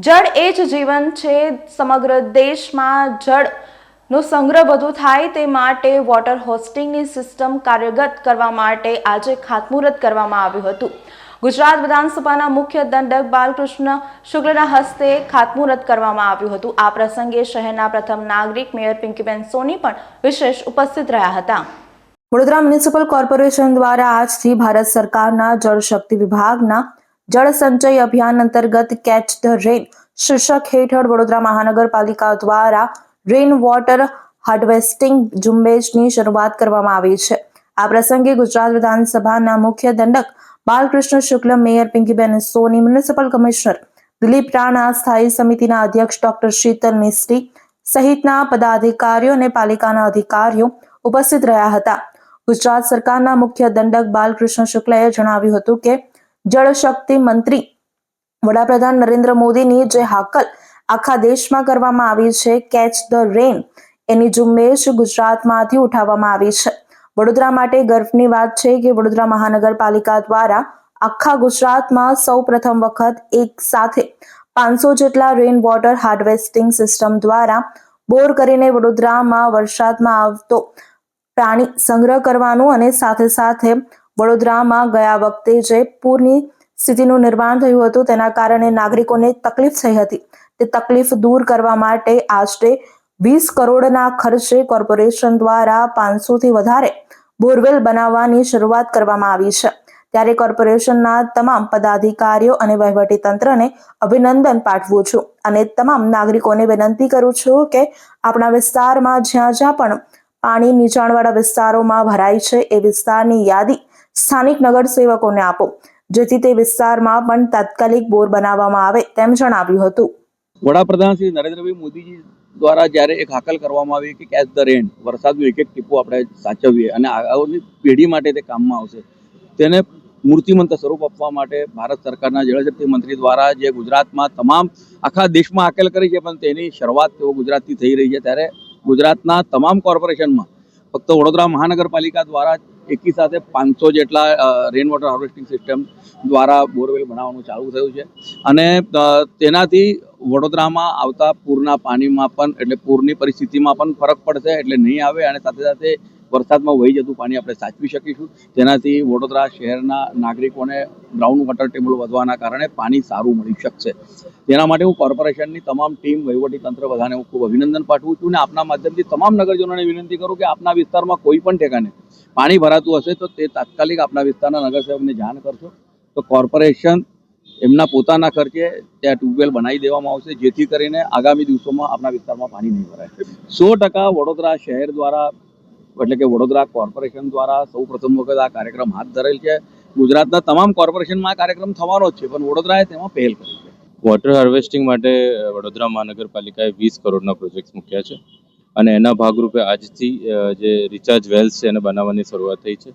જળ એ જ જીવન છે. સમગ્ર દેશમાં જળનો સંગ્રહ વધુ થાય તે માટે વોટર હોસ્ટિંગની સિસ્ટમ કાર્યગત કરવા માટે આજે ખાતમુહૂર્ત કરવામાં આવ્યું હતું. ગુજરાત વિધાનસભાના મુખ્ય દંડક બાલકૃષ્ણ શુક્લના હસ્તે ખાતમુહૂર્ત કરવામાં આવ્યું હતું. આ પ્રસંગે શહેરના પ્રથમ નાગરિક મેયર પિંકીબેન સોની પણ વિશેષ ઉપસ્થિત રહ્યા હતા. વડોદરા મ્યુનિસિપલ કોર્પોરેશન દ્વારા આજથી ભારત સરકારના જળશક્તિ વિભાગના જળ સંચય અભિયાન અંતર્ગત કેચ ધ રેન શીર્ષક હેઠળ વડોદરા મહાનગરપાલિકા દ્વારા રેન વોટર હાર્વેસ્ટિંગ ઝુંબેશની શરૂઆત કરવામાં આવી છે. આ પ્રસંગે ગુજરાત વિધાનસભાના મુખ્ય દંડક બાલકૃષ્ણ શુક્લ, મેયર પિંકીબેન સોની, મ્યુનિસિપલ કમિશનર દિલીપ રાણા, સ્થાયી સમિતિના અધ્યક્ષ ડોક્ટર શીતલ મિસ્ત્રી સહિતના પદાધિકારીઓ અને પાલિકાના અધિકારીઓ ઉપસ્થિત રહ્યા હતા. ગુજરાત સરકારના મુખ્ય દંડક બાલકૃષ્ણ શુક્લએ જણાવ્યું હતું કે જળશક્તિ મંત્રી વડાપ્રધાન નરેન્દ્ર મોદીની જે હાકલ આખા દેશમાં કરવામાં આવી છે, કેચ ધ રેન, એની ઝુંબેશ ગુજરાતમાંથી ઉઠાવવામાં આવી છે. વડોદરા માટે ગર્વની વાત છે કે વડોદરા મહાનગરપાલિકા દ્વારા આખા ગુજરાતમાં સૌ પ્રથમ વખત એક સાથે 500 જેટલા રેન વોટર હાર્વેસ્ટિંગ સિસ્ટમ દ્વારા બોર કરીને વડોદરામાં વરસાદમાં આવતો પાણી સંગ્રહ કરવાનું અને સાથે સાથે વડોદરામાં ગયા વખતે જે પૂરની સ્થિતિનું નિર્માણ થયું હતું તેના કારણે નાગરિકોને તકલીફ થઈ હતી, તે તકલીફ દૂર કરવા માટે આશરે 20 કરોડના ખર્ચે કોર્પોરેશન દ્વારા 500 થી વધારે બોરવેલ બનાવવાની શરૂઆત કરવામાં આવી છે. ત્યારે કોર્પોરેશનના તમામ પદાધિકારીઓ અને વહીવટીતંત્રને અભિનંદન પાઠવું છું અને તમામ નાગરિકોને વિનંતી કરું છું કે આપણા વિસ્તારમાં જ્યાં જ્યાં પણ પાણી નીચાણવાળા વિસ્તારોમાં ભરાય છે એ વિસ્તારની યાદી સ્થાનિક નગરસેવકોને આપો, જેથી તે વિસ્તારમાં પણ તાત્કાલિક બોર બનાવવામાં આવે તેમ જણાવ્યું હતું. વડાપ્રધાન શ્રી નરેન્દ્રભાઈ મોદીજી દ્વારા જ્યારે એક હાકલ કરવામાં આવી કે કેચ ધ રેન, વરસાદનું એક એક ટીપું આપણે સાચવીએ અને આગળની પેઢી માટે તે કામમાં આવશે, તેને મૂર્તિમંત સ્વરૂપ આપવા માટે ભારત સરકારના જળશક્તિ મંત્રી દ્વારા જે ગુજરાતમાં તમામ આખા દેશમાં હાકલ કરી છે, પણ તેની શરૂઆત તેઓ ગુજરાતથી થઈ રહી છે. ત્યારે ગુજરાતના તમામ કોર્પોરેશનમાં ફક્ત વડોદરા મહાનગરપાલિકા દ્વારા એકી સાથે 500 જેટલા રેન વોટર હાર્વેસ્ટિંગ સિસ્ટમ દ્વારા બોરવેલ બનાવવાનું ચાલુ થયું છે અને તેનાથી વડોદરામાં આવતા પૂરના પાણીમાં પણ એટલે પૂરની પરિસ્થિતિમાં પણ ફરક પડશે, એટલે નહીં આવે અને સાથે સાથે વરસાદમાં વહી જતું પાણી આપણે સાચવી શકીશું. તેનાથી વડોદરા શહેરના નાગરિકોને ગ્રાઉન્ડ વોટર ટેબલ વધવાના કારણે પાણી સારું મળી શકશે. તેના માટે હું કોર્પોરેશનની તમામ ટીમ, વહીવટીતંત્ર બધાને હું ખૂબ અભિનંદન પાઠવું છું અને આપના માધ્યમથી તમામ નગરજનોને વિનંતી કરું કે આપના વિસ્તારમાં કોઈ પણ ઠેકાને પાણી ભરાતું હશે તો તે તાત્કાલિક આપના વિસ્તારના નગરસેવકને જાણ કરશો તો કોર્પોરેશન એમના પોતાના ખર્ચે ત્યાં ટ્યુબવેલ બનાવી દેવામાં આવશે, જેથી કરીને આગામી દિવસોમાં આપણા વિસ્તારમાં પાણી નહીં ભરાય. 100% વડોદરા શહેર દ્વારા એટલે કે વડોદરા કોર્પોરેશન દ્વારા સૌ પ્રથમ વખત આ કાર્યક્રમ હાથ ધરેલ છે. ગુજરાતના તમામ કોર્પોરેશનમાં આ કાર્યક્રમ થવાનો જ છે, પણ વડોદરાએ તેમાં પહેલ કરી છે. વોટર હાર્વેસ્ટિંગ માટે વડોદરા મહાનગરપાલિકાએ 20 કરોડના પ્રોજેક્ટ મૂક્યા છે અને એના ભાગરૂપે આજથી જે રિચાર્જ વેલ્સ છે એને બનાવવાની શરૂઆત થઈ છે.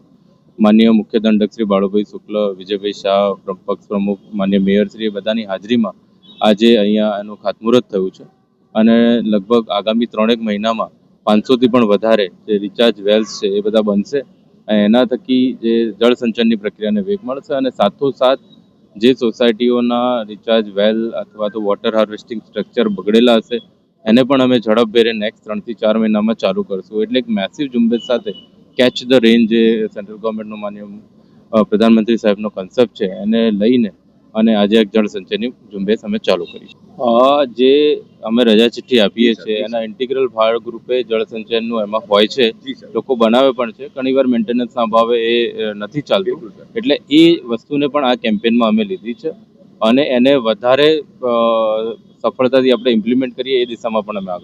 માનનીય મુખ્ય દંડક શ્રી બાળુભાઈ શુક્લ, વિજયભાઈ શાહ, પક્ષ પ્રમુખ, માનનીય મેયરશ્રી બધાની હાજરીમાં આજે અહીંયા એનું ખાતમુહૂર્ત થયું છે અને લગભગ આગામી 3 મહિનામાં 500થી પણ વધારે જે રિચાર્જ વેલ્સ છે એ બધા બનશે અને એના થકી જે જળ સંચયની પ્રક્રિયાને વેગ મળશે અને સાથોસાથ જે સોસાયટીઓના રિચાર્જ વેલ અથવા તો વોટર હાર્વેસ્ટિંગ સ્ટ્રક્ચર બગડેલા હશે એને પણ અમે ઝડપભેરે નેક્સ્ટ 3 થી 4 મહિનામાં ચાલુ કરશું. એટલે એક મેસિવ ઝુંબેશ સાથે કેચ ધ રેન જે સેન્ટ્રલ ગવર્મેન્ટનો માન્ય પ્રધાનમંત્રી સાહેબનો કન્સેપ્ટ છે એને લઈને અને આજે એક જળ સંચયની ઝુંબેશ અમે ચાલુ કરી છે. જે અમે રજા ચિઠ્ઠી આપીએ છીએ એના ઇન્ટિગ્રલ ભાગ રૂપે જળ સંચયનનું એમાં હોય છે, લોકો બનાવે પણ છે, ઘણીવાર મેન્ટેનન્સના અભાવે એ નથી ચાલતું, એટલે એ વસ્તુને પણ આ કેમ્પેનમાં અમે લીધી છે અને એને વધારે સફળતાથી આપણે ઇમ્પ્લિમેન્ટ કરીએ એ દિશામાં પણ અમે આગળ